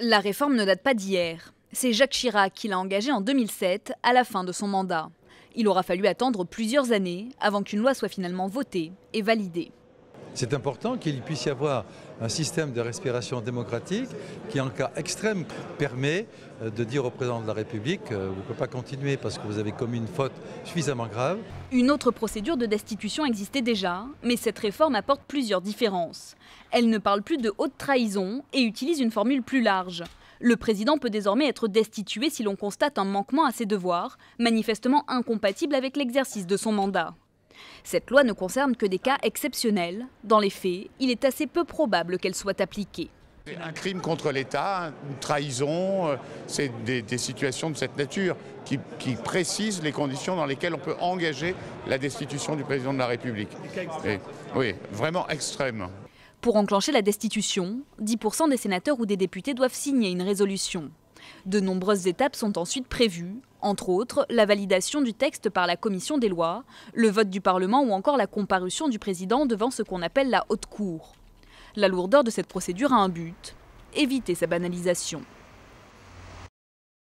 La réforme ne date pas d'hier. C'est Jacques Chirac qui l'a engagée en 2007, à la fin de son mandat. Il aura fallu attendre plusieurs années avant qu'une loi soit finalement votée et validée. C'est important qu'il puisse y avoir un système de respiration démocratique qui, en cas extrême, permet de dire au président de la République vous ne pouvez pas continuer parce que vous avez commis une faute suffisamment grave. Une autre procédure de destitution existait déjà, mais cette réforme apporte plusieurs différences. Elle ne parle plus de haute trahison et utilise une formule plus large. Le président peut désormais être destitué si l'on constate un manquement à ses devoirs, manifestement incompatible avec l'exercice de son mandat. Cette loi ne concerne que des cas exceptionnels. Dans les faits, il est assez peu probable qu'elle soit appliquée. Un crime contre l'État, une trahison, c'est des situations de cette nature qui précisent les conditions dans lesquelles on peut engager la destitution du président de la République. Oui, vraiment extrême. Pour enclencher la destitution, 10% des sénateurs ou des députés doivent signer une résolution. De nombreuses étapes sont ensuite prévues, entre autres la validation du texte par la commission des lois, le vote du Parlement ou encore la comparution du président devant ce qu'on appelle la haute cour. La lourdeur de cette procédure a un but, éviter sa banalisation.